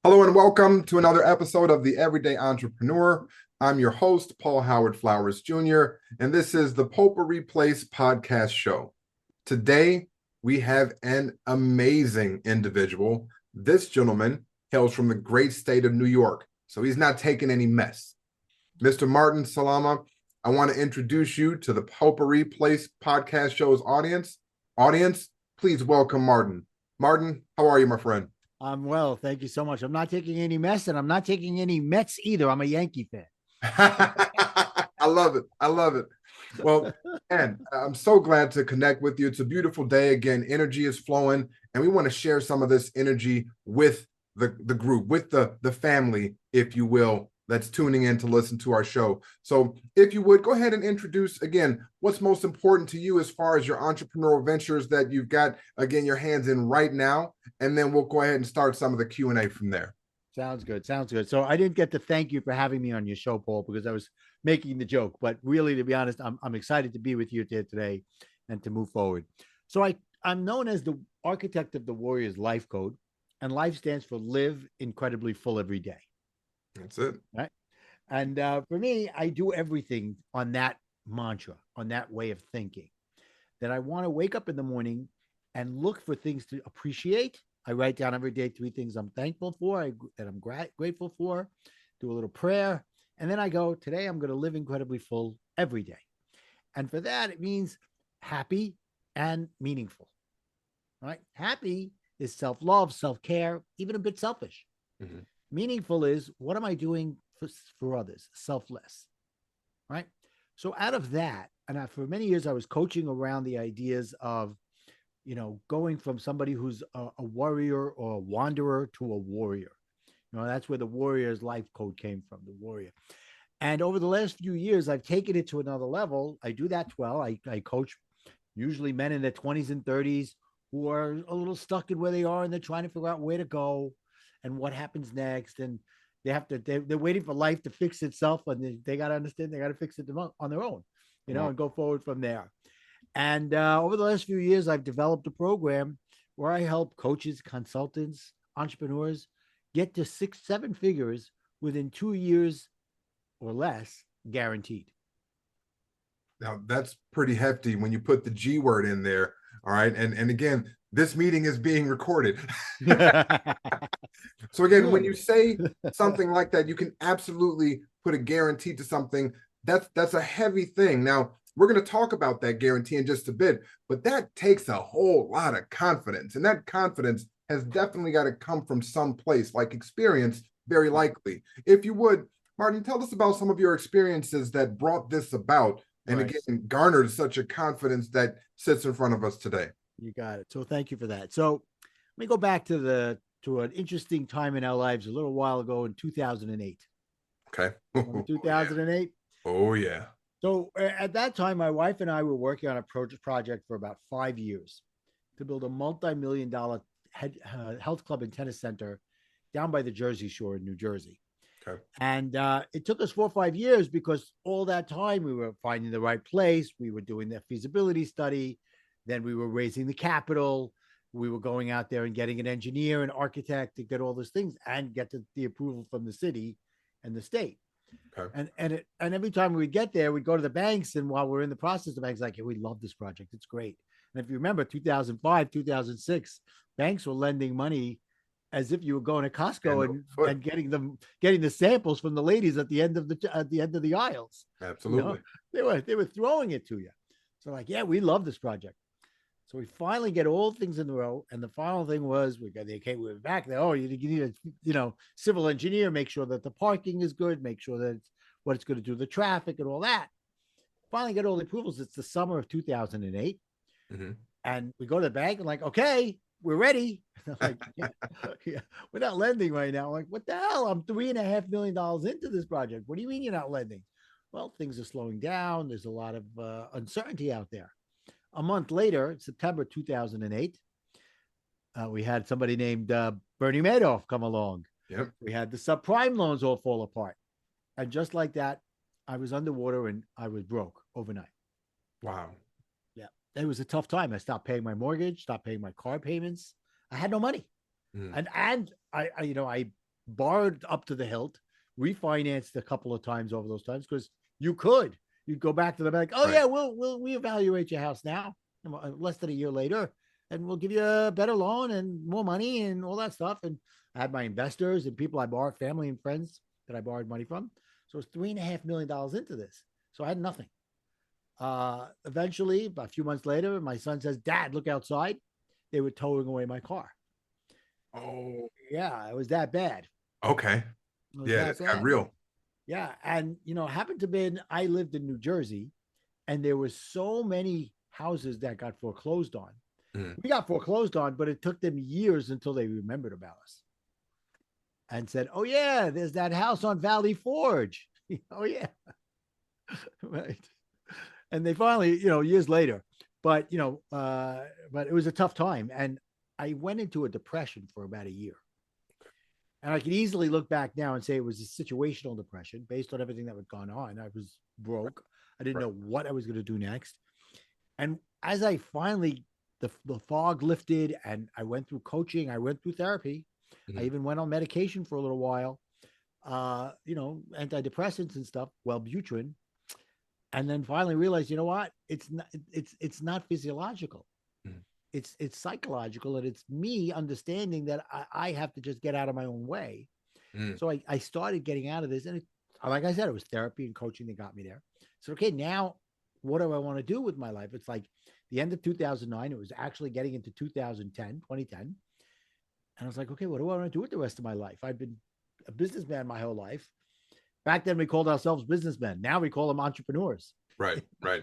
Hello and welcome to another episode of The Everyday Entrepreneur. I'm your host, Paul Howard Flowers Jr., and this is the Potpourri Place podcast show. Today, we have an amazing individual. This gentleman hails from the great state of New York, so he's not taking any mess. Mr. Martin Salama, I want to introduce you to the Potpourri Place podcast show's audience. Audience, please welcome Martin. Martin, how are you, my friend? I'm well. Thank you so much. I'm not taking any mess and I'm not taking any Mets either. I'm a Yankee fan. I love it. I love it. Well, and I'm so glad to connect with you. It's a beautiful day. Again, energy is flowing, and we want to share some of this energy with the group, with the family, if you will, that's tuning in to listen to our show. So if you would, go ahead and introduce, again, what's most important to you as far as your entrepreneurial ventures that you've got, again, your hands in right now, and then we'll go ahead and start some of the Q&A from there. Sounds good. Sounds good. So I didn't get to thank you for having me on your show, Paul, because I was making the joke. But really, to be honest, I'm excited to be with you today and to move forward. So I'm known as the architect of the Warriors Life Code, and life stands for live incredibly full every day. That's it. Right. And for me, I do everything on that mantra, on that way of thinking, that I want to wake up in the morning and look for things to appreciate. I write down every day 3 things I'm thankful for, that I'm grateful for, do a little prayer. And then I go, today I'm going to live incredibly full every day. And for that, it means happy and meaningful, right? Happy is self-love, self-care, even a bit selfish. Mm-hmm. Meaningful is, what am I doing for others? Selfless, right? So out of that, and for many years, I was coaching around the ideas of, going from somebody who's a warrior or a wanderer to a warrior. That's where the warrior's life code came from, the warrior. And over the last few years, I've taken it to another level. I do that well. I coach usually men in their 20s and 30s who are a little stuck in where they are, and they're trying to figure out where to go and what happens next. And they're waiting for life to fix itself, and they got to understand they got to fix it on their own, and go forward from there. And over the last few years, I've developed a program where I help coaches, consultants, entrepreneurs get to 6-7 figures within 2 years or less, guaranteed. Now, that's pretty hefty when you put the G word in there. All right. And again, this meeting is being recorded. So again, when you say something like that, you can absolutely put a guarantee to something. That's a heavy thing. Now, we're going to talk about that guarantee in just a bit, but that takes a whole lot of confidence. And that confidence has definitely got to come from some place, like experience, very likely. If you would, Martin, tell us about some of your experiences that brought this about, and again, garnered such a confidence that sits in front of us today. You got it. So thank you for that. So let me go back to an interesting time in our lives a little while ago in 2008. Okay. 2008. Oh, yeah. So at that time, my wife and I were working on a project for about 5 years to build a multi-million-dollar health club and tennis center down by the Jersey Shore in New Jersey. Okay. And it took us 4 or 5 years, because all that time we were finding the right place. We were doing the feasibility study. Then we were raising the capital. We were going out there and getting an engineer, an architect to get all those things and get the approval from the city and the state. Okay. And every time we would get there, we'd go to the banks. And while we're in the process, the bank's like, hey, we love this project. It's great. And if you remember 2005, 2006, banks were lending money as if you were going to Costco and getting the samples from the ladies at the end of the aisles. Absolutely. They were throwing it to you. So like, yeah, we love this project. So we finally get all things in a row. And the final thing was, we were back there. Oh, you need a civil engineer, make sure that the parking is good, make sure that what it's going to do, the traffic and all that. Finally get all the approvals. It's the summer of 2008. Mm-hmm. And we go to the bank and like, okay, we're ready. Like, yeah, we're not lending right now. I'm like, what the hell? I'm $3.5 million into this project. What do you mean you're not lending? Well, things are slowing down. There's a lot of uncertainty out there. A month later, September 2008, we had somebody named Bernie Madoff come along. Yep. We had the subprime loans all fall apart. And just like that, I was underwater and I was broke overnight. Wow. Yeah. It was a tough time. I stopped paying my mortgage, stopped paying my car payments. I had no money. And I borrowed up to the hilt, refinanced a couple of times over those times because you could. You'd go back to the bank. Oh Right. yeah, we'll reevaluate your house now, less than a year later, and we'll give you a better loan and more money and all that stuff. And I had my investors and people I borrowed, family and friends that I borrowed money from. So it's $3.5 million into this. So I had nothing. Eventually, about a few months later, my son says, "Dad, look outside." They were towing away my car. Oh, Yeah, it was that bad. okay. It was Yeah, that that's got bad. real. Yeah, and happened to be I lived in New Jersey, and there was so many houses that got foreclosed on. Mm. We got foreclosed on, but it took them years until they remembered about us and said, "Oh yeah, there's that house on Valley Forge." Oh yeah, right. And they finally, years later, but but it was a tough time, and I went into a depression for about a year. And I can easily look back now and say it was a situational depression based on everything that had gone on. I was broke. I didn't Right. know what I was going to do next. And as I finally, the fog lifted and I went through coaching, I went through therapy. I Mhm. even went on medication for a little while, antidepressants and stuff, Wellbutrin. And then finally realized, you know what? It's not physiological. Mhm. It's psychological, and it's me understanding that I have to just get out of my own way. Mm. So I started getting out of this. And like I said, it was therapy and coaching that got me there. So, okay, now what do I want to do with my life? It's like the end of 2009. It was actually getting into 2010. And I was like, okay, what do I want to do with the rest of my life? I've been a businessman my whole life. Back then, we called ourselves businessmen. Now we call them entrepreneurs. Right, right.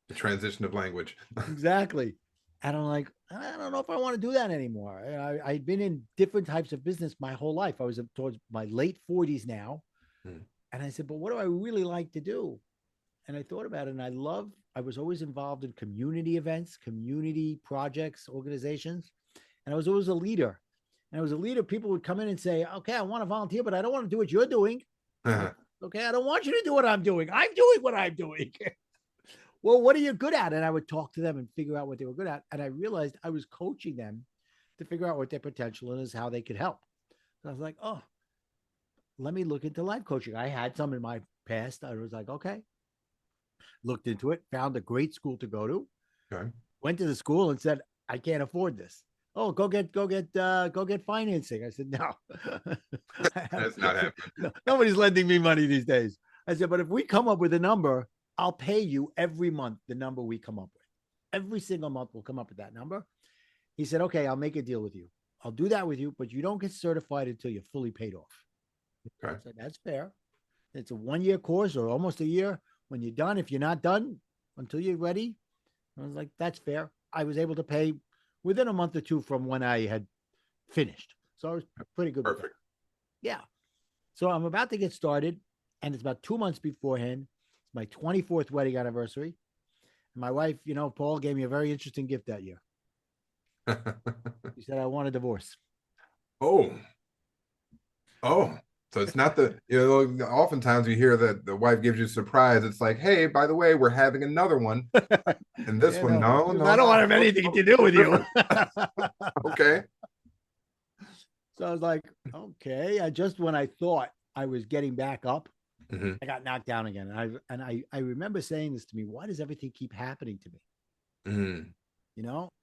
The transition of language. Exactly. And I'm like, I don't know if I want to do that anymore. I'd been in different types of business my whole life. I was towards my late 40s now. Mm. And I said, but what do I really like to do? And I thought about it, and I was always involved in community events, community projects, organizations. And I was always a leader. And I was a leader. People would come in and say, okay, I want to volunteer, but I don't want to do what you're doing. Uh-huh. Okay, I don't want you to do what I'm doing. I'm doing what I'm doing. Well, what are you good at? And I would talk to them and figure out what they were good at. And I realized I was coaching them to figure out what their potential is, how they could help. So I was like, oh, let me look into life coaching. I had some in my past. I was like, okay, looked into it, found a great school to go to, Okay. went to the school and said, I can't afford this. Oh, go get financing. I said, no, That's not happening. no, nobody's lending me money these days. I said, but if we come up with a number, I'll pay you every month the number we come up with. Every single month we'll come up with that number. He said, okay, I'll make a deal with you. I'll do that with you, but you don't get certified until you're fully paid off. Okay. I said, that's fair. It's a 1 year course or almost a year. When you're done, if you're not done until you're ready, I was like, that's fair. I was able to pay within a month or two from when I had finished. So I was pretty good with that. Perfect. Yeah. So I'm about to get started, and it's about 2 months beforehand. It's my 24th wedding anniversary. And my wife, Paul gave me a very interesting gift that year. She said, I want a divorce. Oh, oh. So it's not oftentimes you hear that the wife gives you a surprise. It's like, hey, by the way, we're having another one. And this one, no, no, I don't no, want to have anything to do with you. Okay. So I was like, okay. When I thought I was getting back up, Mhm. I got knocked down again. And I remember saying this to me, why does everything keep happening to me? Mm.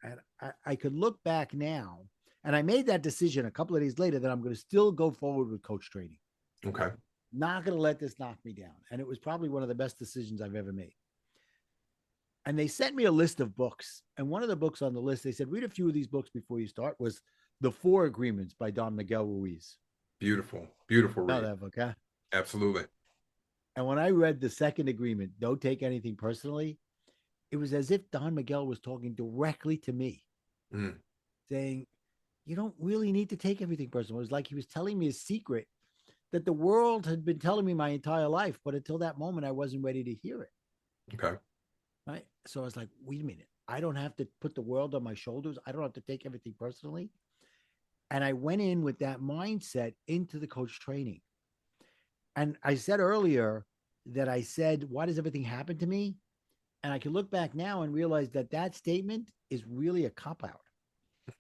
And I could look back now, and I made that decision a couple of days later that I'm going to still go forward with coach training. Okay. Not going to let this knock me down. And it was probably one of the best decisions I've ever made. And they sent me a list of books. And one of the books on the list, they said, read a few of these books before you start, was The Four Agreements by Don Miguel Ruiz. Beautiful. Beautiful Know read. that book, huh? Absolutely. And when I read the second agreement, don't take anything personally, it was as if Don Miguel was talking directly to me, Mm. saying, you don't really need to take everything personal. It was like he was telling me a secret that the world had been telling me my entire life, but until that moment, I wasn't ready to hear it. Okay. Right. So I was like, wait a minute. I don't have to put the world on my shoulders. I don't have to take everything personally. And I went in with that mindset into the coach training. And I said earlier that I said, why does everything happen to me? And I can look back now and realize that that statement is really a cop out.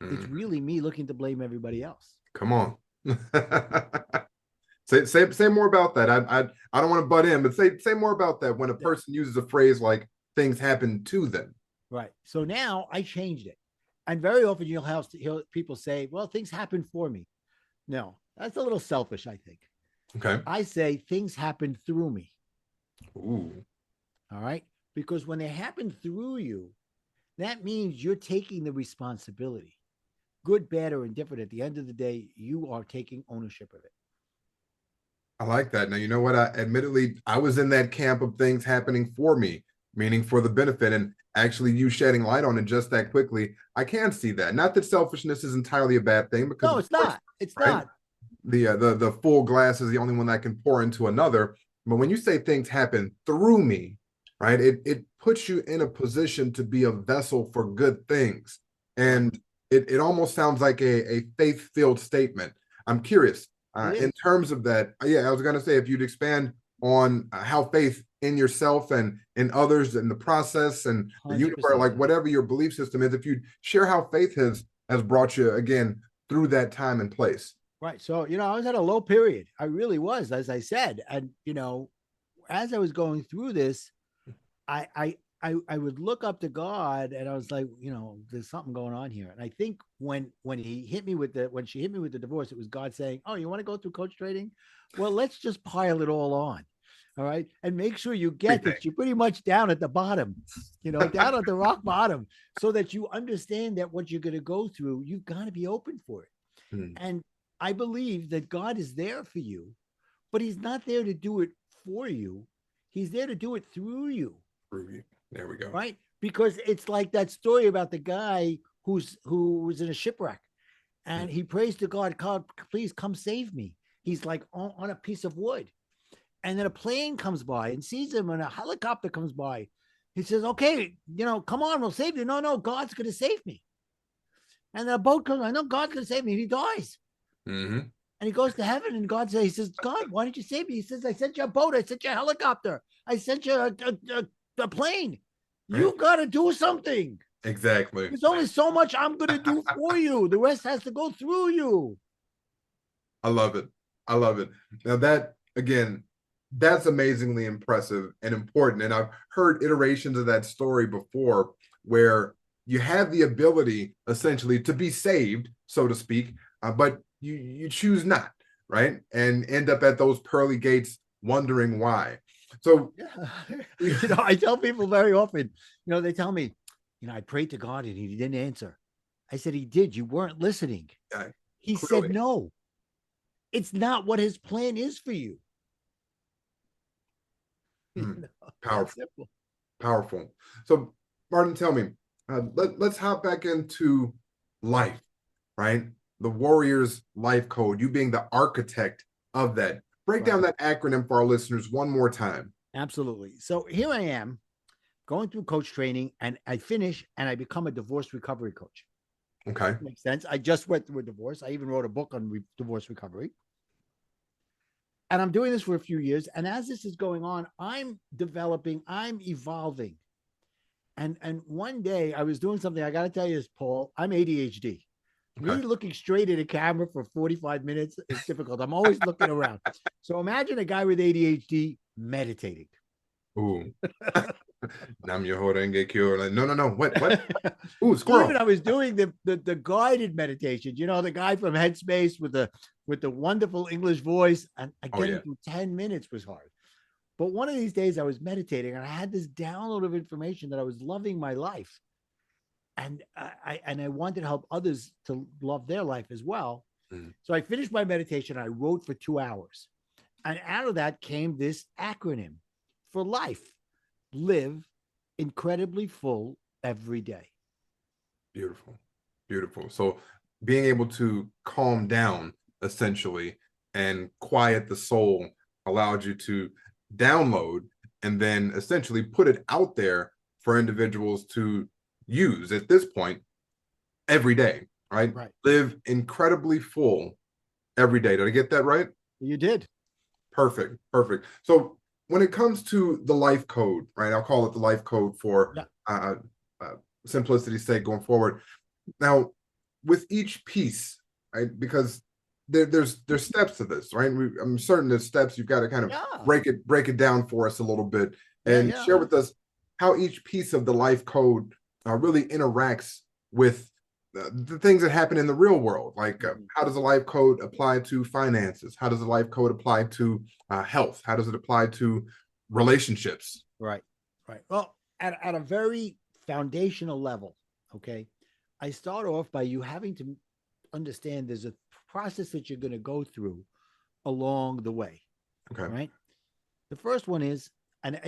It's Mm. really me looking to blame everybody else. Come on. Say more about that. I don't want to butt in, but say more about that when a Yeah. person uses a phrase like things happen to them. Right. So now I changed it. And very often you'll have people say, well, things happen for me. No, that's a little selfish, I think. Okay. I say things happen through me. Ooh. All right. Because when they happen through you, that means you're taking the responsibility, good, bad, or indifferent. At the end of the day, you are taking ownership of it. I like that. Now, you know what? Admittedly, I was in that camp of things happening for me, meaning for the benefit, and actually you shedding light on it just that quickly. I can see that. Not that selfishness is entirely a bad thing, because No, of it's course, not. It's right? not. The full glass is the only one that can pour into another. But when you say things happen through me, right? It puts you in a position to be a vessel for good things. Right. And it almost sounds like a faith-filled statement. I'm curious, It in is. terms of that. Yeah, I was going to say, if you'd expand on how faith in yourself and in others and the process and the universe, 100%. like whatever your belief system is, if you'd share how faith has brought you again through that time and place. Right. So, I was at a low period. I really was, as I said. And, as I was going through this, I would look up to God and I was like, there's something going on here. And I think when he hit me with when she hit me with the divorce, it was God saying, oh, you want to go through coach training? Well, let's just pile it all on. All right. And make sure you get that you're pretty much down at the bottom, down at the rock bottom, so that you understand that what you're going to go through, you've got to be open for it. Hmm. And I believe that God is there for you, but he's not there to do it for you. He's there to do it through you. There we go. Right? Because it's like that story about the guy who was in a shipwreck and he prays to God, God, please come save me. He's like on a piece of wood. And then a plane comes by and sees him, and a helicopter comes by. He says, okay, come on, we'll save you. No, God's going to save me. And then a boat comes, I know God's going to save me. And he dies. Mm-hmm. And he goes to heaven, and he says, God, why didn't you save me? He says, I sent you a boat. I sent you a helicopter. I sent you a plane. You got to do something. Exactly. There's only so much I'm going to do for you. The rest has to go through you. I love it. I love it. Now that, again, that's amazingly impressive and important. And I've heard iterations of that story before where you have the ability essentially to be saved, so to speak, but you choose not, right? And end up at those pearly gates wondering why. So, I tell people very often, they tell me, I prayed to God and he didn't answer. I said, he did. You weren't listening. He clearly. said, no, it's not what his plan is for you. Powerful. Powerful. So, Martin, tell me, let's hop back into life, right? The Warriors Life Code, you being the architect of that. Break down that acronym for our listeners one more time. Absolutely. So here I am going through coach training, and I finish and I become a divorce recovery coach. Okay. Makes sense. I just went through a divorce. I even wrote a book on divorce recovery. And I'm doing this for a few years. And as this is going on, I'm developing, I'm evolving. And one day I was doing something, I got to tell you this, Paul, I'm ADHD. Okay. Me looking straight at a camera for 45 minutes is difficult. I'm always looking around. So imagine a guy with ADHD meditating. Ooh. Nam Yoho Renge Kyo. Like, no. What? Ooh, squirrel. Even I was doing the guided meditations, the guy from Headspace with the wonderful English voice. And getting through 10 minutes was hard. But one of these days I was meditating and I had this download of information that I was loving my life. And I wanted to help others to love their life as well. Mm. So I finished my meditation. I wrote for 2 hours. And out of that came this acronym for life: live incredibly full every day. Beautiful. Beautiful. So being able to calm down essentially and quiet the soul allowed you to download and then essentially put it out there for individuals to use at this point every day, right? Live incredibly full every day. Did I get that right? You did. Perfect. So when it comes to the life code, right? I'll call it the life code for simplicity's sake going forward. Now, with each piece, right? Because there's steps to this, right? I'm certain there's steps. You've got to kind of Yeah. break it down for us a little bit Yeah. and Yeah. share with us how each piece of the life code really interacts with the things that happen in the real world. Like, how does a life code apply to finances? How does a life code apply to health? How does it apply to relationships? Right. Right. Well, at a very foundational level, okay, I start off by you having to understand there's a process that you're going to go through along the way. Okay. Right. The first one is, and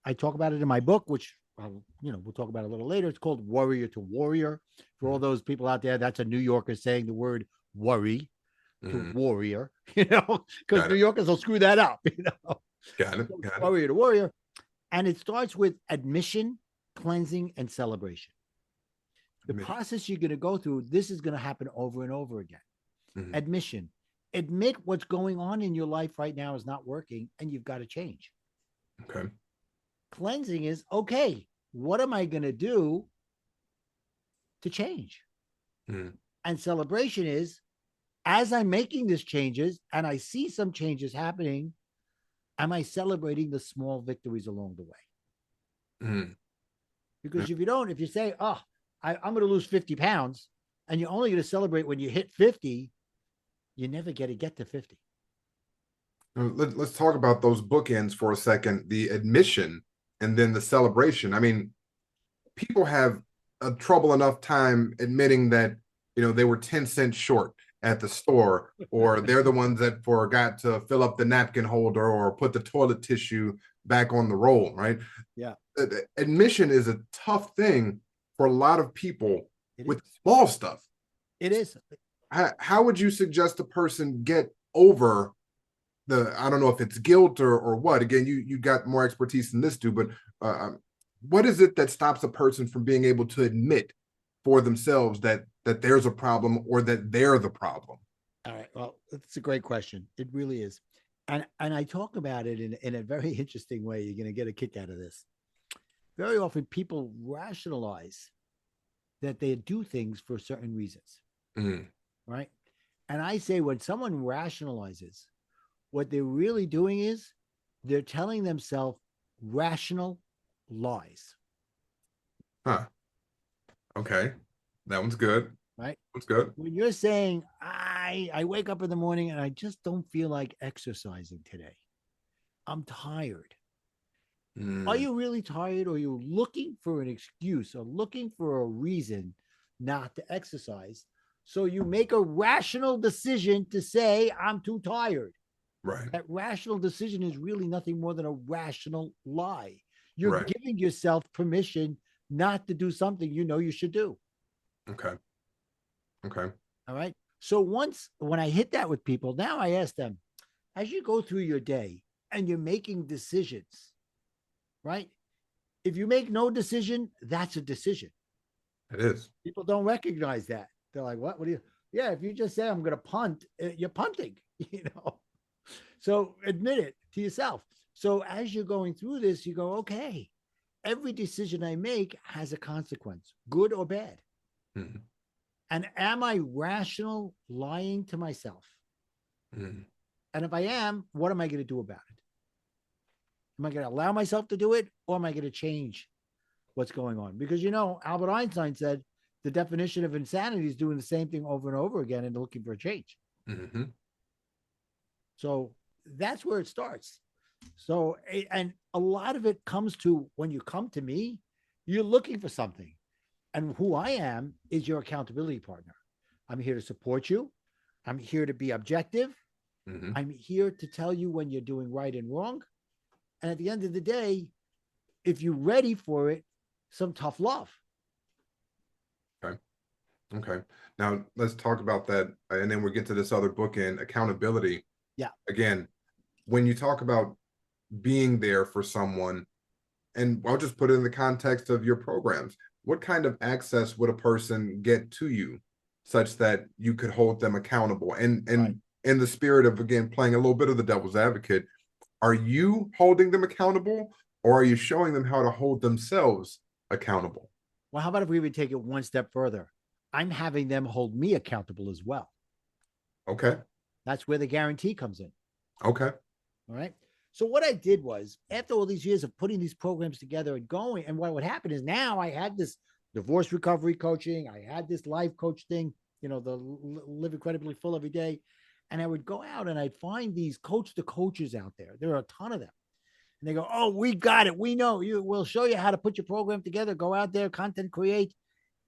I talk about it in my book, which we'll talk about a little later. It's called Warrior to Warrior. For all those people out there, that's a New Yorker saying the word worry to warrior, because New Yorkers will screw that up, Got it. Warrior to warrior. And it starts with admission, cleansing, and celebration. The process you're going to go through, this is going to happen over and over again. Admission. Admit what's going on in your life right now is not working and you've got to change. Okay. Cleansing is, okay, what am I going to do to change? And celebration is, as I'm making these changes and I see some changes happening, am I celebrating the small victories along the way? Because if you don't, if you say, oh, I'm going to lose 50 pounds and you're only going to celebrate when you hit 50, you never get to 50. Let's talk about those bookends for a second, the admission and then the celebration. I mean, people have a trouble enough time admitting that, they were 10 cents short at the store, or they're the ones that forgot to fill up the napkin holder or put the toilet tissue back on the roll, right? Yeah. Admission is a tough thing for a lot of people with small stuff. It is. How would you suggest a person get over I don't know if it's guilt or what? Again, you got more expertise than this dude, but what is it that stops a person from being able to admit for themselves that there's a problem or that they're the problem? All right. Well, it's a great question. It really is. And I talk about it in a very interesting way. You're going to get a kick out of this. Very often people rationalize that they do things for certain reasons. Right. And I say when someone rationalizes, what they're really doing is they're telling themselves rational lies. Huh. Okay. That one's good. Right. That's good. When you're saying, I wake up in the morning and I just don't feel like exercising today. I'm tired. Are you really tired, or are you looking for an excuse or looking for a reason not to exercise? So you make a rational decision to say, I'm too tired. Right. That rational decision is really nothing more than a rational lie. You're giving yourself permission not to do something you should do. Okay. All right. So when I hit that with people, now I ask them, as you go through your day and you're making decisions, right? If you make no decision, that's a decision. It is. People don't recognize that. They're like, what? What do you? Yeah, if you just say I'm going to punt, you're punting, So admit it to yourself. So as you're going through this, you go, okay, every decision I make has a consequence, good or bad. And am I rational lying to myself? And if I am, what am I going to do about it? Am I going to allow myself to do it, or am I going to change what's going on? Because, Albert Einstein said the definition of insanity is doing the same thing over and over again and looking for a change. So that's where it starts. So, and a lot of it comes to when you come to me, you're looking for something. And who I am is your accountability partner. I'm here to support you. I'm here to be objective. I'm here to tell you when you're doing right and wrong. And at the end of the day, if you're ready for it, some tough love. Okay. Now let's talk about that. And then we'll get to this other bookend, accountability. Yeah. Again, when you talk about being there for someone, and I'll just put it in the context of your programs, what kind of access would a person get to you such that you could hold them accountable? And in the spirit of, again, playing a little bit of the devil's advocate, are you holding them accountable, or are you showing them how to hold themselves accountable? Well, how about if we would take it one step further? I'm having them hold me accountable as well. Okay. That's where the guarantee comes in. Okay. All right. So what I did was, after all these years of putting these programs together and going, and what would happen is now I had this divorce recovery coaching, I had this life coach thing, the live incredibly full every day. And I would go out and I'd find these coach to coaches out there. There are a ton of them. And they go, "Oh, we got it. We know you. We'll show you how to put your program together. Go out there, content create,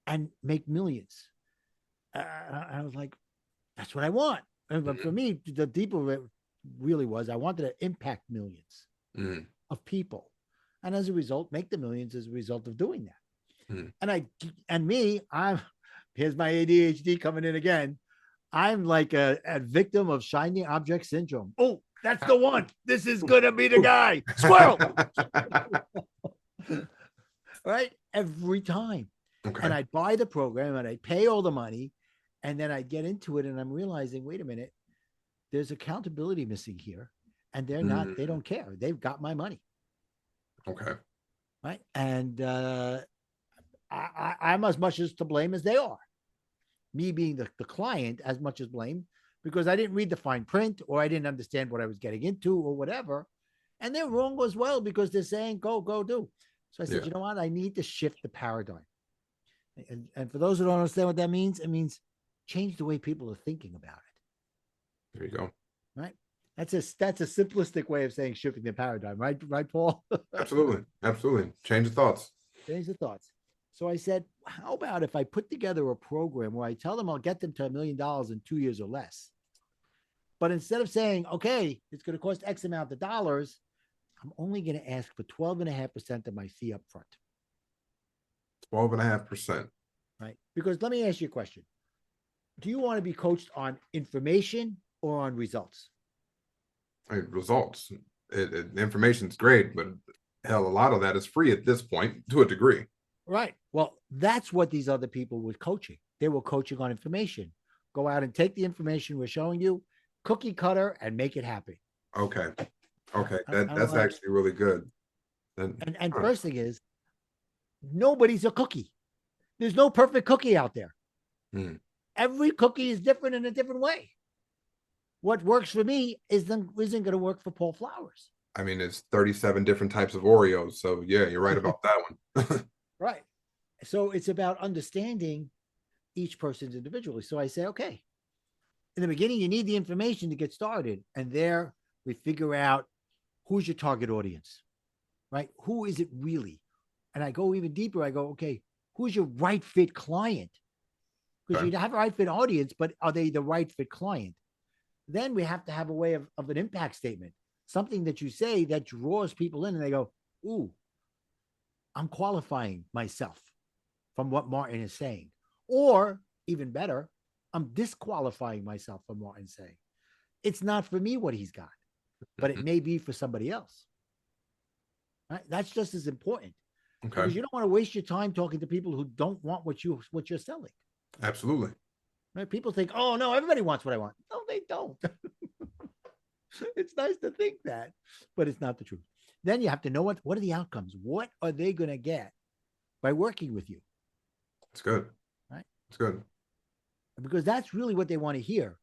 and make millions." I was like, "That's what I want." And for me, the deeper it really was, I wanted to impact millions of people, and as a result, make the millions as a result of doing that. I'm here's my ADHD coming in again. I'm like a victim of shiny object syndrome. Oh, that's the one. This is gonna be the guy. Squirrel. Right? Every time. Okay. And I'd buy the program and I'd pay all the money. And then I'd get into it and I'm realizing, wait a minute, there's accountability missing here. And they don't care. They've got my money. Okay. Right. And I'm as much as to blame as they are. Me being the client as much as blame, because I didn't read the fine print or I didn't understand what I was getting into or whatever. And they're wrong as well because they're saying, go, do. So I said, you know what? I need to shift the paradigm. And for those who don't understand what that means, it means change the way people are thinking about it. There you go. Right. That's a simplistic way of saying shifting the paradigm. Right, Paul? Absolutely. Absolutely. Change the thoughts. Change the thoughts. So I said, how about if I put together a program where I tell them I'll get them to $1 million in 2 years or less? But instead of saying, okay, it's going to cost X amount of dollars, I'm only going to ask for 12.5% of my fee up front. 12.5%. Right. Because let me ask you a question. Do you want to be coached on information or on results? Results. Information's great, but hell, a lot of that is free at this point to a degree. Right. Well, that's what these other people were coaching. They were coaching on information. Go out and take the information we're showing you, cookie cutter, and make it happen. Okay. Okay. That's actually really good. And first thing is, nobody's a cookie. There's no perfect cookie out there. Every cookie is different in a different way. What works for me isn't going to work for Paul Flowers. I mean, it's 37 different types of Oreos. So yeah, you're right about that one. Right. So it's about understanding each person's individually. So I say, okay, in the beginning, you need the information to get started. And there we figure out who's your target audience, right? Who is it really? And I go even deeper. I go, okay, who's your right fit client? Because you have a right fit audience, but are they the right fit client? Then we have to have a way of an impact statement, something that you say that draws people in and they go, ooh, I'm qualifying myself from what Martin is saying. Or even better, I'm disqualifying myself from what Martin's saying. It's not for me what he's got, but it may be for somebody else. Right? That's just as important. Okay. Because you don't want to waste your time talking to people who don't want what you're selling. Absolutely. Right? People think, oh no, everybody wants what I want. No, they don't. It's nice to think that, but it's not the truth. Then you have to know what are the outcomes? What are they going to get by working with you? It's good. Right? It's good. Because that's really what they want to hear.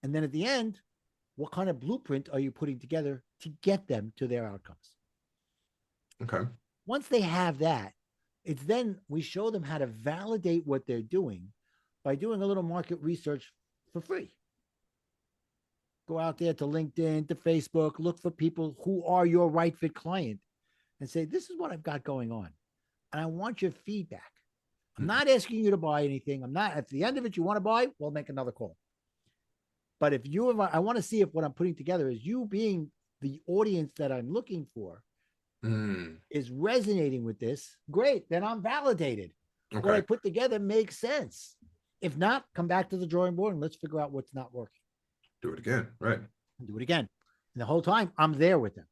And then at the end, what kind of blueprint are you putting together to get them to their outcomes? Okay. Once they have that, it's then we show them how to validate what they're doing by doing a little market research for free. Go out there to LinkedIn, to Facebook, look for people who are your right fit client and say, this is what I've got going on. And I want your feedback. I'm not asking you to buy anything. I'm not, at the end of it, you want to buy, we'll make another call. But if I want to see if what I'm putting together is you being the audience that I'm looking for is resonating with this, great. Then I'm validated. Okay. What I put together makes sense. If not, come back to the drawing board and let's figure out what's not working. Do it again. Right. Do it again. And the whole time I'm there with them.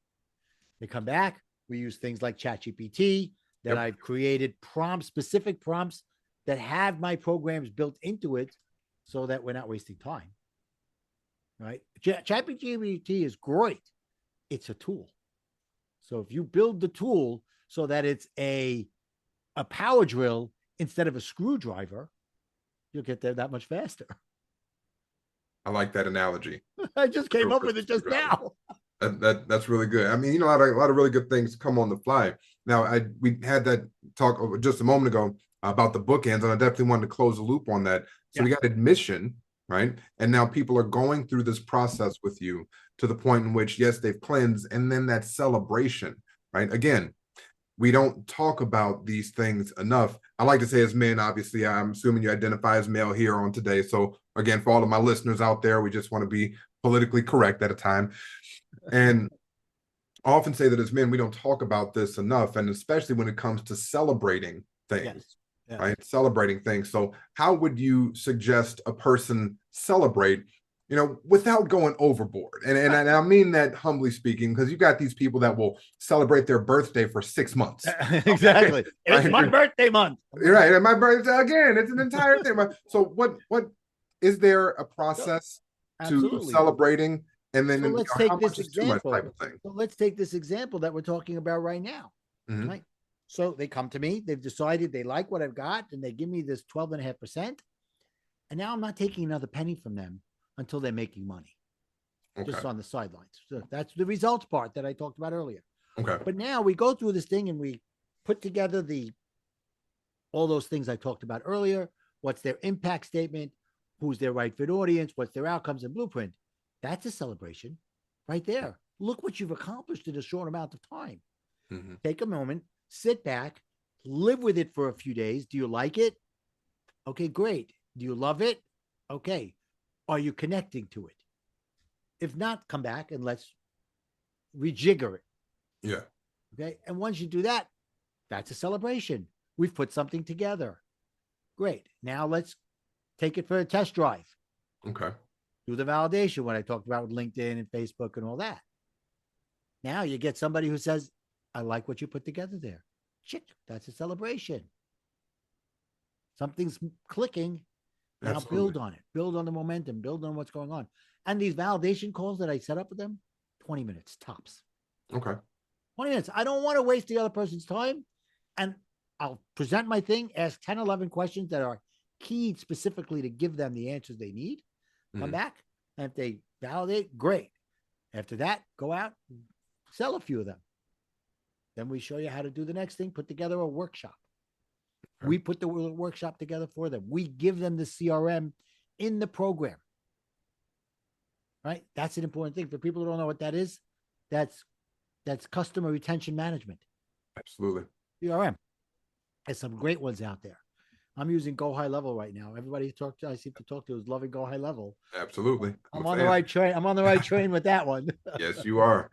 They come back. We use things like ChatGPT that I've created specific prompts that have my programs built into it so that we're not wasting time. Right. ChatGPT is great. It's a tool. So if you build the tool so that it's a power drill instead of a screwdriver, you'll get there that much faster. I like that analogy. I just came up with it just now. That's really good. I mean, a lot of really good things come on the fly. Now, we had that talk just a moment ago about the bookends, and I definitely wanted to close the loop on that. So Yeah. we got admission, right? And now people are going through this process with you to the point in which, yes, they've cleansed, and then that celebration, right? Again, we don't talk about these things enough. I like to say as men, obviously, I'm assuming you identify as male here on today. So again, for all of my listeners out there, we just want to be politically correct at a time. And I often say that as men, we don't talk about this enough, and especially when it comes to celebrating things, Yes. Yes. right? Celebrating things. So how would you suggest a person celebrate, without going overboard? And I mean that humbly speaking, because you got these people that will celebrate their birthday for 6 months. Exactly. Okay? It's my birthday month. You're right. And my birthday, again, it's an entire thing. So what is there a process to Absolutely. celebrating? And then So let's how take much this is too much example. type of thing? So let's take this example that we're talking about right now. Mhm. Right. So they come to me, they've decided they like what I've got, and they give me this 12.5%. And now I'm not taking another penny from them until they're making money. Okay. Just on the sidelines. So that's the results part that I talked about earlier. Okay. But now we go through this thing and we put together all those things I talked about earlier. What's their impact statement? Who's their right fit audience? What's their outcomes and blueprint? That's a celebration right there. Look what you've accomplished in a short amount of time. Mhm. Take a moment, sit back, live with it for a few days. Do you like it? Okay, great. Do you love it? Okay. Are you connecting to it? If not, come back and let's rejigger it. Yeah. Okay. And once you do that, that's a celebration. We've put something together. Great. Now let's take it for a test drive. Okay. Do the validation, what I talked about with LinkedIn and Facebook and all that. Now you get somebody who says, I like what you put together there. Chick, that's a celebration. Something's clicking. Now Absolutely. build on it. Build on the momentum. Build on what's going on. And these validation calls that I set up with them, 20 minutes tops. Okay. 20 minutes. I don't want to waste the other person's time. And I'll present my thing, ask 10, 11 questions that are keyed specifically to give them the answers they need. Come back. And if they validate, great. After that, go out, sell a few of them. Then we show you how to do the next thing, put together a workshop. Okay. We put the workshop together for them. We give them the CRM in the program. Right? That's an important thing. For people who don't know what that is, that's customer retention management. Absolutely. CRM. There's some great ones out there. I'm using Go High Level right now. Everybody I seem to talk to is loving Go High Level. Absolutely. I'm on the right train. I'm on the right train with that one. Yes, you are.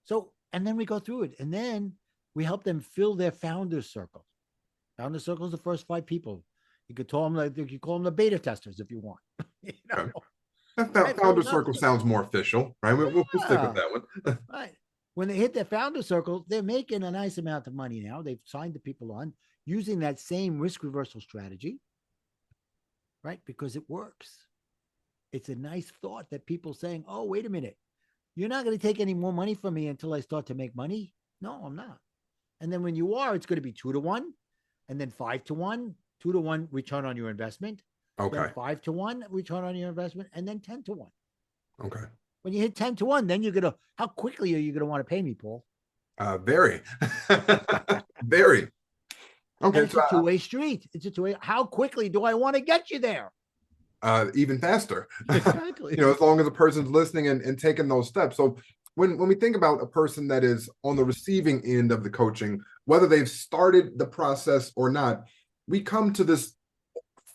So, and then we go through it, and then we help them fill their founders circle. Founder circle is the first 5 people. You could call them the beta testers if you want. You know? Okay. Founder circle sounds more official, right? We'll stick with that one. Right. When they hit their founder circle, they're making a nice amount of money now. They've signed the people on using that same risk reversal strategy, right? Because it works. It's a nice thought that people saying, oh, wait a minute. You're not going to take any more money from me until I start to make money. No, I'm not. And then when you are, it's going to be 2-to-1, and then 5-to-1, 2-to-1 return on your investment. Okay. Then 5-to-1 return on your investment, and then 10-to-1. Okay. When you hit 10-to-1, then you're going to, how quickly are you going to want to pay me, Paul? Very. Very. Okay. And it's a two-way street. It's a two-way. How quickly do I want to get you there? Even faster. Exactly. As long as the person's listening and taking those steps. So when we think about a person that is on the receiving end of the coaching, whether they've started the process or not, we come to this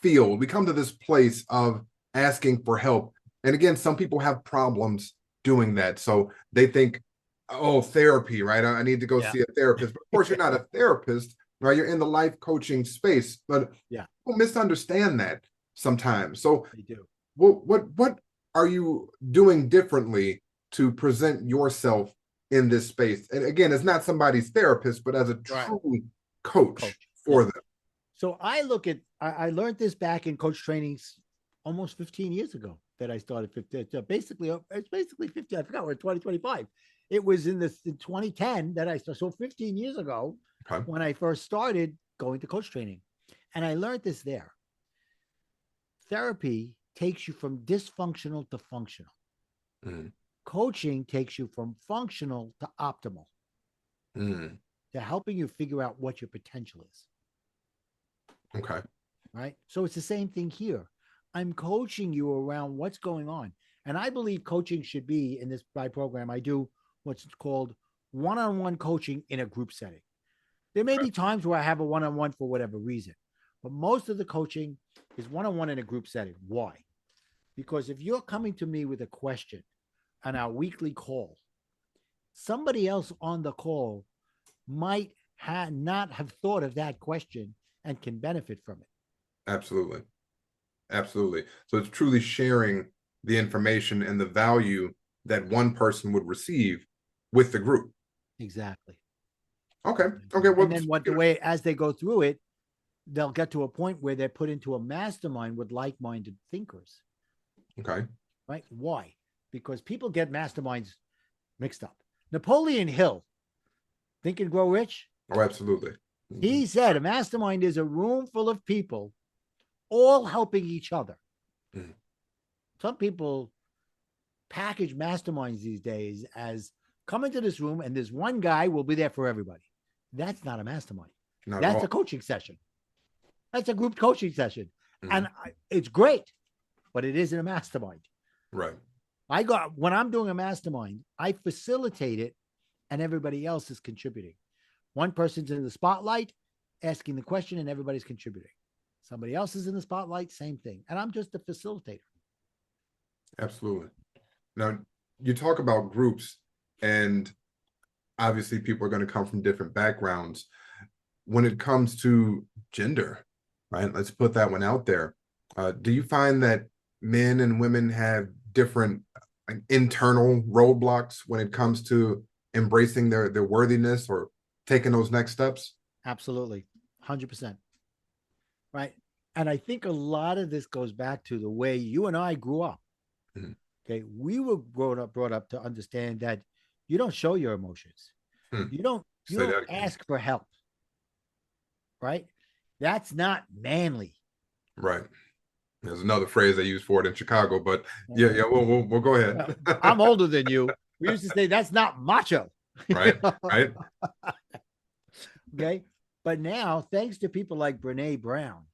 field, we come to this place of asking for help. And again, some people have problems doing that. So they think, oh, therapy, right? I need to go see a therapist. But of course, you're not a therapist, right? You're in the life coaching space. But people misunderstand that sometimes. So they do. What are you doing differently to present yourself in this space? And again, it's not somebody's therapist, but as a true coach for them. So I learned this back in coach trainings almost 15 years ago that I started. It's basically 50. I forgot, we're 2025. It was in 2010 that I started. So 15 years ago, when I first started going to coach training, and I learned this there. Therapy takes you from dysfunctional to functional. Mm. Coaching takes you from functional to optimal, Mm. to helping you figure out what your potential is. Okay. Right. So it's the same thing here. I'm coaching you around what's going on. And I believe coaching should be in this my program. I do what's called one-on-one coaching in a group setting. There may be times where I have a one-on-one for whatever reason, but most of the coaching is one-on-one in a group setting. Why? Because if you're coming to me with a question on our weekly call, somebody else on the call might not have thought of that question and can benefit from it. Absolutely. Absolutely. So it's truly sharing the information and the value that one person would receive with the group. Exactly. Okay. Okay. Well, And then what the way as they go through it, they'll get to a point where they're put into a mastermind with like-minded thinkers. okay. Right? Why? Because people get masterminds mixed up. Napoleon Hill, Think and Grow Rich. Oh, absolutely. He said a mastermind is a room full of people all helping each other. Mm. Some people package masterminds these days as come into this room and there's one guy will be there for everybody. That's not a mastermind. Not at That's all. a coaching session. That's a group coaching session. Mm. And it's great, but it isn't a mastermind. Right. When I'm doing a mastermind, I facilitate it and everybody else is contributing. One person's in the spotlight asking the question and everybody's contributing. Somebody else is in the spotlight, same thing. And I'm just a facilitator. Absolutely. Now, you talk about groups, and obviously people are going to come from different backgrounds. When it comes to gender, right? Let's put that one out there. Do you find that men and women have different internal roadblocks when it comes to embracing their worthiness or taking those next steps? Absolutely. 100%. Right. And I think a lot of this goes back to the way you and I grew up. Mm-hmm. Okay. We were brought up to understand that you don't show your emotions. You don't ask for help. Right. That's not manly. Right. There's another phrase they use for it in Chicago, but yeah, we'll go ahead. I'm older than you. We used to say that's not macho. Right. Right. Okay. But now, thanks to people like Brene Brown,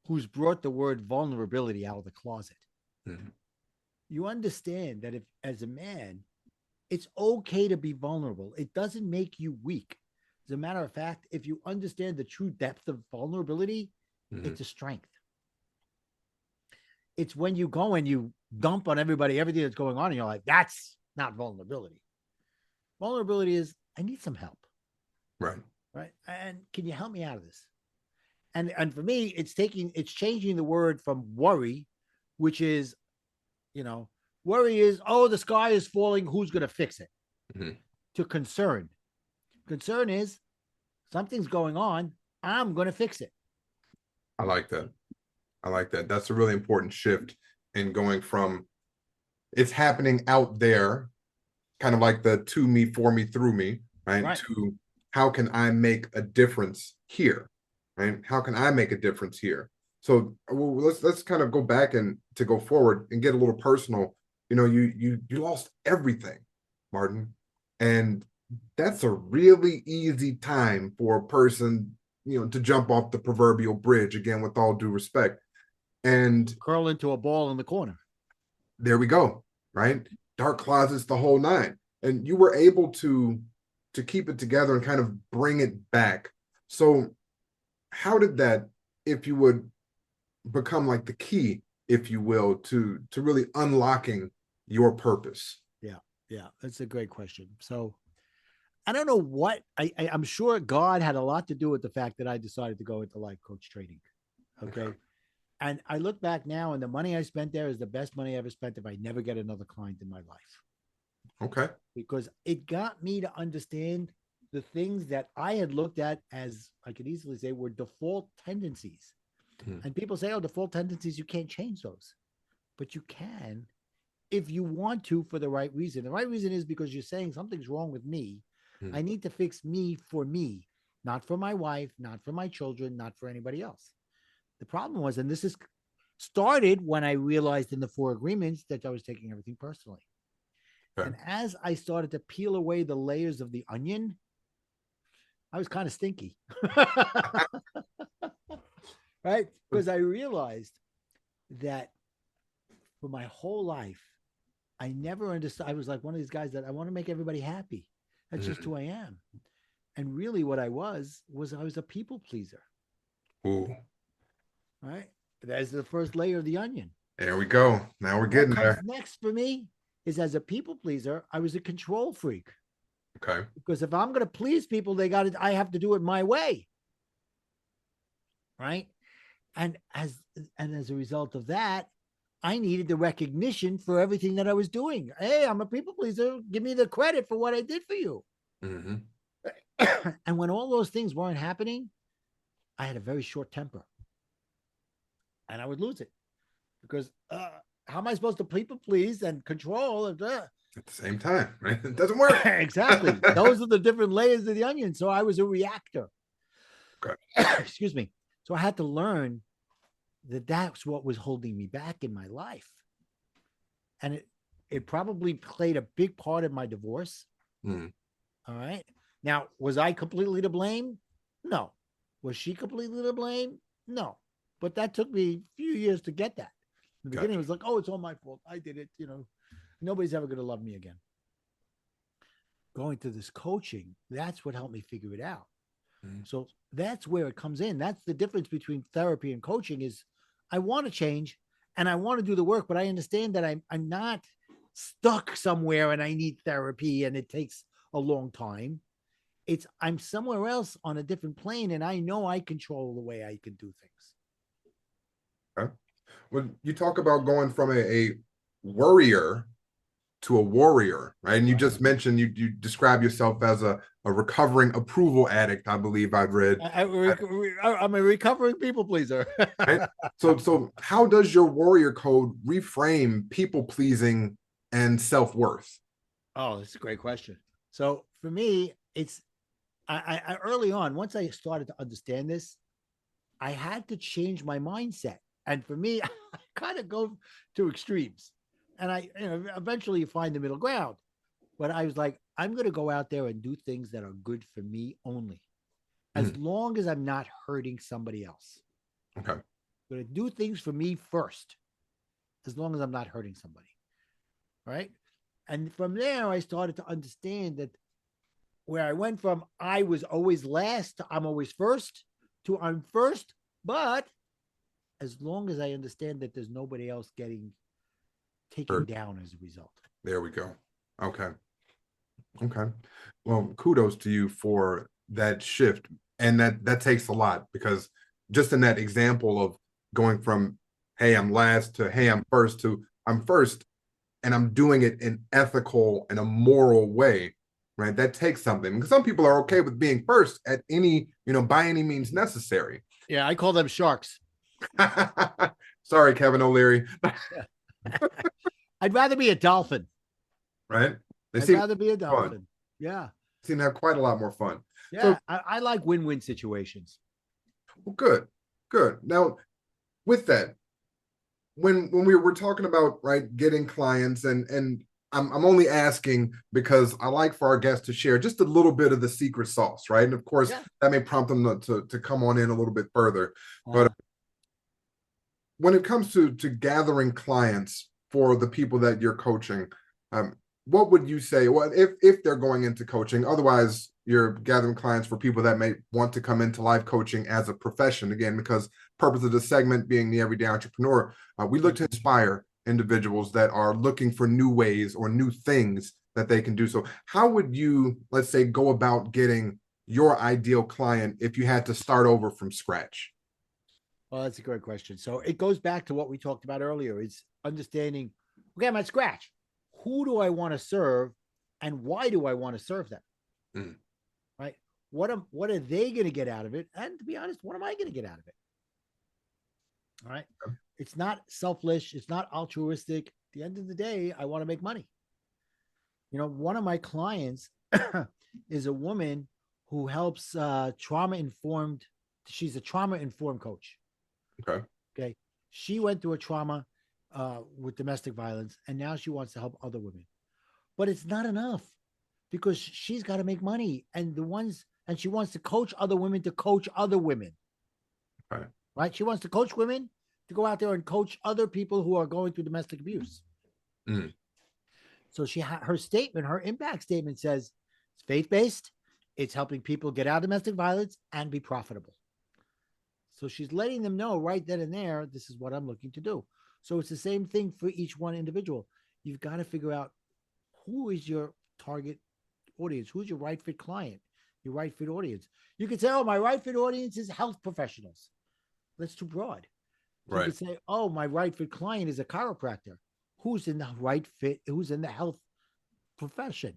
who's brought the word vulnerability out of the closet, mm-hmm. you understand that if, as a man, it's okay to be vulnerable. It doesn't make you weak. As a matter of fact, if you understand the true depth of vulnerability, mm-hmm. it's a strength. It's when you go and you dump on everybody everything that's going on in your life. That's not vulnerability. Vulnerability is, I need some help. Right. Right. And can you help me out of this? And for me, it's changing the word from worry, which is, worry is, oh, the sky is falling. Who's going to fix it? Mm-hmm. To concern. Concern is something's going on. I'm going to fix it. I like that. That's a really important shift in going from it's happening out there, kind of like the to me, for me, through me, right? To how can I make a difference here, right? How can I make a difference here? So let's kind of go back and to go forward and get a little personal. You lost everything, Martin, and that's a really easy time for a person, to jump off the proverbial bridge, again, with all due respect, and curl into a ball in the corner. There we go, right? Dark closets, the whole nine. And you were able to keep it together and kind of bring it back. So how did that, if you would, become like the key, if you will, to really unlocking your purpose? Yeah, that's a great question. So I don't know what, I'm sure God had a lot to do with the fact that I decided to go into life coach training. Okay. And I look back now, and the money I spent there is the best money I ever spent if I never get another client in my life. Okay. Because it got me to understand the things that I had looked at as, I could easily say, were default tendencies. And people say, oh, default tendencies, you can't change those. But you can if you want to, for the right reason. The right reason is because you're saying something's wrong with me. I need to fix me, not for my wife, not for my children, not for anybody else. The problem was, and this is started when I realized in the 4 agreements that I was taking everything personally. Okay. And as I started to peel away the layers of the onion, I was kind of stinky. Right? Because I realized that for my whole life, I never understood. I was like one of these guys that I want to make everybody happy. That's just who I am. And really what I was I was a people pleaser. Ooh. Right? That's the first layer of the onion. There we go. Now we're What getting comes there. next for me is, as a people pleaser, I was a control freak. Okay. Because if I'm going to please people, I have to do it my way. Right? And as a result of that, I needed the recognition for everything that I was doing. Hey, I'm a people pleaser. Give me the credit for what I did for you. Mm-hmm. And when all those things weren't happening, I had a very short temper. And I would lose it because how am I supposed to people please and control? At the same time, right? It doesn't work. Exactly. Those are the different layers of the onion. So I was a reactor. Okay. Excuse me. So I had to learn that that's what was holding me back in my life. And it probably played a big part in my divorce. Mm. All right. Now, was I completely to blame? No. Was she completely to blame? No. But that took me a few years to get that. In the beginning, it was like, oh, it's all my fault. I did it. Nobody's ever going to love me again. Going to this coaching, that's what helped me figure it out. Mm. So that's where it comes in. That's the difference between therapy and coaching is I want to change and I want to do the work, but I understand that I'm not stuck somewhere and I need therapy and it takes a long time. I'm somewhere else on a different plane and I know I control the way I can do things. Okay. When you talk about going from a worrier to a warrior, right? And you just mentioned you describe yourself as a recovering approval addict, I believe I've read. I'm a recovering people pleaser. Right? So how does your warrior code reframe people pleasing and self-worth? Oh, that's a great question. So for me, it's I early on, once I started to understand this, I had to change my mindset. And for me, I kind of go to extremes. And eventually you find the middle ground. But I was like, I'm going to go out there and do things that are good for me only, as long as I'm not hurting somebody else. Okay. I'm going to do things for me first, as long as I'm not hurting somebody. Right. And from there, I started to understand that where I went from I was always last to I'm always first to I'm first, but as long as I understand that there's nobody else getting taken down as a result. There we go. Okay. Okay. Well, kudos to you for that shift. And that takes a lot because just in that example of going from, hey, I'm last to, hey, I'm first to, I'm first, and I'm doing it in ethical and a moral way, right? That takes something because some people are okay with being first at any, by any means necessary. Yeah, I call them sharks. Sorry, Kevin O'Leary. I'd rather be a dolphin. Right? I'd rather be a dolphin. Fun. Yeah. Seem to have quite a lot more fun. Yeah, So, I like win-win situations. well, good. Now, with that, when we were talking about right getting clients and I'm only asking because I like for our guests to share just a little bit of the secret sauce, right? And of course, that may prompt them to come on in a little bit further. But when it comes to gathering clients for the people that you're coaching, what would you say? Well, if they're going into coaching, otherwise you're gathering clients for people that may want to come into life coaching as a profession. Again, because purpose of the segment being the everyday entrepreneur, we look to inspire individuals that are looking for new ways or new things that they can do. So how would you, let's say, go about getting your ideal client if you had to start over from scratch? Well, that's a great question. So it goes back to what we talked about earlier. It's understanding, okay, I'm at scratch. Who do I want to serve and why do I want to serve them? Right? What are they going to get out of it? And to be honest, what am I going to get out of it? All right. It's not selfish. It's not altruistic. At the end of the day, I want to make money. One of my clients is a woman who helps trauma-informed. She's a trauma-informed coach. Okay. Okay. She went through a trauma with domestic violence, and now she wants to help other women. But it's not enough because she's got to make money, and she wants to coach other women to coach other women. Right. Right? She wants to coach women to go out there and coach other people who are going through domestic abuse. Mm. So her impact statement says it's faith-based, it's helping people get out of domestic violence and be profitable. So she's letting them know right then and there, this is what I'm looking to do. So it's the same thing for each one individual. You've got to figure out who is your target audience, who's your right fit client, your right fit audience. You could say, oh, my right fit audience is health professionals. That's too broad. So Right. you could say, oh, my right fit client is a chiropractor. Who's in the right fit? Who's in the health profession?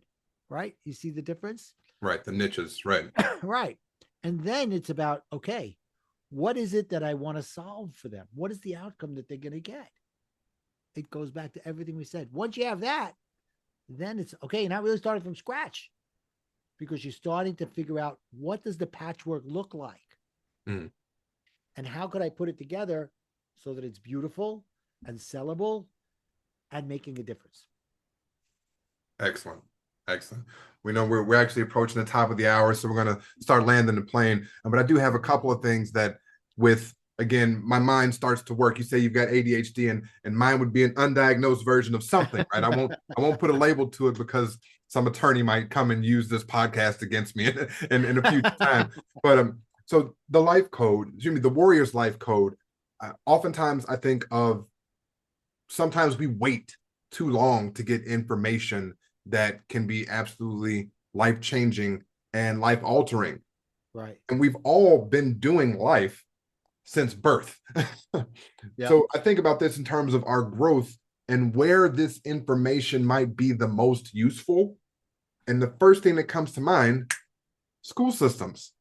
Right? You see the difference? Right. The niches. Right. Right. And then it's about, okay, what is it that I want to solve for them? What is the outcome that they're going to get? It goes back to everything we said. Once you have that, then it's okay. You're not really starting from scratch because you're starting to figure out what does the patchwork look like? Mm. And how could I put it together so that it's beautiful and sellable and making a difference? Excellent. Excellent. We know we're actually approaching the top of the hour, so we're going to start landing the plane. But I do have a couple of things that again, my mind starts to work. You say you've got ADHD and mine would be an undiagnosed version of something, right? I won't put a label to it because some attorney might come and use this podcast against me in a future time. But so the life code, the Warrior's life code, oftentimes I think of sometimes we wait too long to get information that can be absolutely life-changing and life-altering. Right. And we've all been doing life since birth. Yep. So I think about this in terms of our growth and where this information might be the most useful. And the first thing that comes to mind, school systems.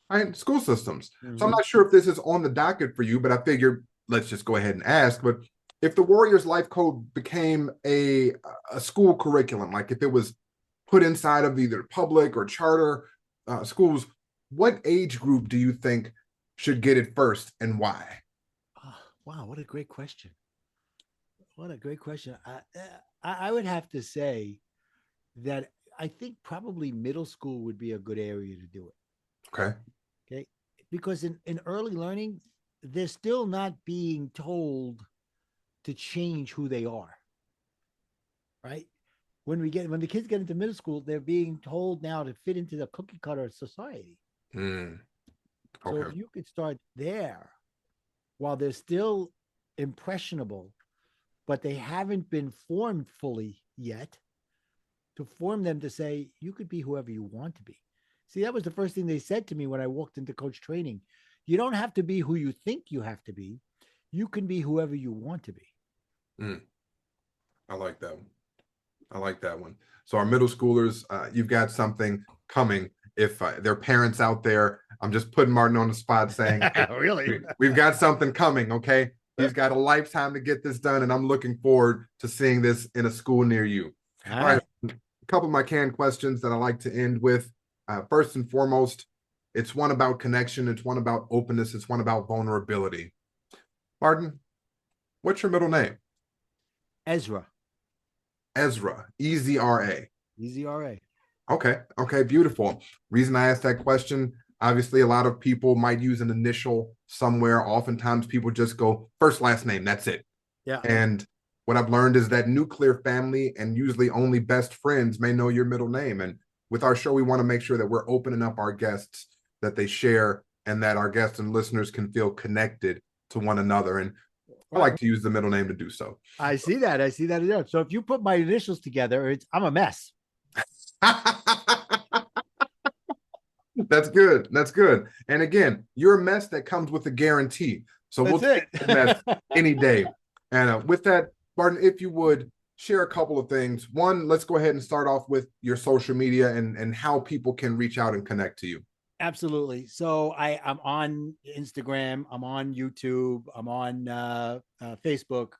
Right? School systems. So I'm not sure if this is on the docket for you, but I figured let's just go ahead and ask. But if the Warriors Life Code became a school curriculum, like if it was put inside of either public or charter schools, what age group do you think should get it first and why? Oh, wow, what a great question. What a great question. I would have to say that I think probably middle school would be a good area to do it. Okay. Okay. Because in early learning, they're still not being told to change who they are. Right. When the kids get into middle school, they're being told now to fit into the cookie cutter society. Okay. So if you could start there while they're still impressionable, but they haven't been formed fully yet, to form them to say, you could be whoever you want to be. See, that was the first thing they said to me when I walked into coach training. You don't have to be who you think you have to be. You can be whoever you want to be. I like that one. I like that one. So our middle schoolers, you've got something coming. If there are parents out there, I'm just putting Martin on the spot saying, hey, really, we've got something coming. Okay. He's got a lifetime to get this done. And I'm looking forward to seeing this in a school near you. All right. A couple of my canned questions that I like to end with. First and foremost, it's one about connection. It's one about openness. It's one about vulnerability. Martin, what's your middle name? Ezra. Ezra, E-Z-R-A. E-Z-R-A. Okay, beautiful. Reason I asked that question, obviously a lot of people might use an initial somewhere. Oftentimes people just go first, last name, that's it. Yeah. And what I've learned is that nuclear family and usually only best friends may know your middle name. And with our show, we want to make sure that we're opening up our guests, that they share, and that our guests and listeners can feel connected to one another. And I like to use the middle name to do so. I see that. So if you put my initials together, I'm a mess. That's good. That's good. And again, you're a mess that comes with a guarantee. So we'll take that mess any day. And with that, Martin, if you would share a couple of things. One, let's go ahead and start off with your social media and how people can reach out and connect to you. Absolutely. So I'm on Instagram, I'm on YouTube, I'm on Facebook.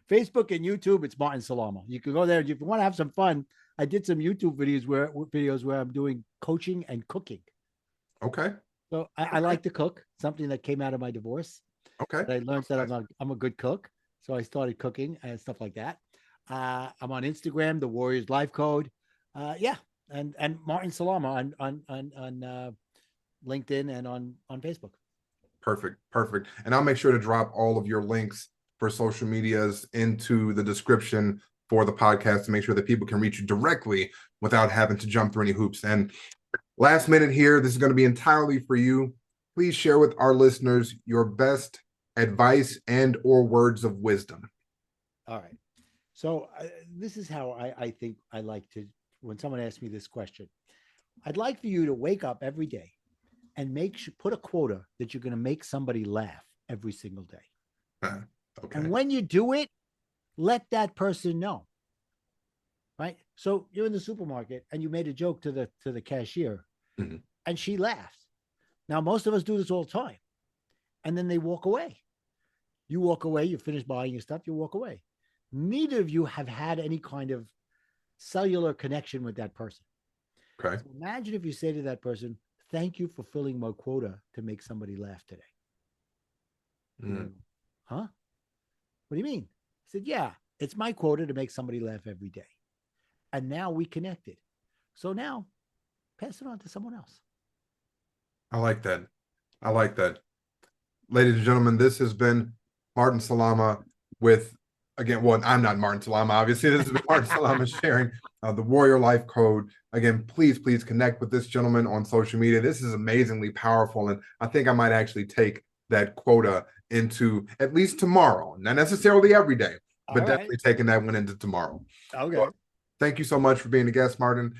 Facebook and YouTube, it's Martin Salama. You can go there if you want to have some fun. I did some YouTube videos where I'm doing coaching and cooking. Okay. So I like to cook, something that came out of my divorce. Okay. I learned that I'm a good cook. So I started cooking and stuff like that. I'm on Instagram, the Warriors Life Code. Yeah. And Martin Salama on LinkedIn and on Facebook. Perfect. Perfect. And I'll make sure to drop all of your links for social medias into the description for the podcast to make sure that people can reach you directly without having to jump through any hoops. And last minute here, this is going to be entirely for you. Please share with our listeners your best advice and or words of wisdom. All right. So this is how I think I like to, when someone asks me this question, I'd like for you to wake up every day and put a quota that you're going to make somebody laugh every single day. Okay. And when you do it, let that person know. Right. So you're in the supermarket and you made a joke to the cashier, mm-hmm. and she laughed. Now, most of us do this all the time. And then they walk away. You walk away, you finish buying your stuff, you walk away. Neither of you have had any kind of cellular connection with that person. Okay. So imagine if you say to that person, thank you for filling my quota to make somebody laugh today. Mm. Huh? What do you mean? I said, yeah, it's my quota to make somebody laugh every day. And now we connected. So now pass it on to someone else. I like that. I like that. Ladies and gentlemen, this has been Martin Salama with, again, well, I'm not Martin Salama, obviously. This has been Martin Salama sharing the Warrior Life Code. Again, please connect with this gentleman on social media. This is amazingly powerful. And I think I might actually take that quota into at least tomorrow. Not necessarily every day, but definitely taking that one into tomorrow. Okay. So, thank you so much for being a guest, Martin.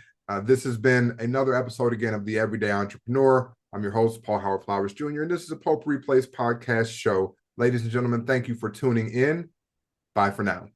This has been another episode again of The Everyday Entrepreneur. I'm your host, Paul Howard Flowers Jr., and this is a Potpourri Place podcast show. Ladies and gentlemen, thank you for tuning in. Bye for now.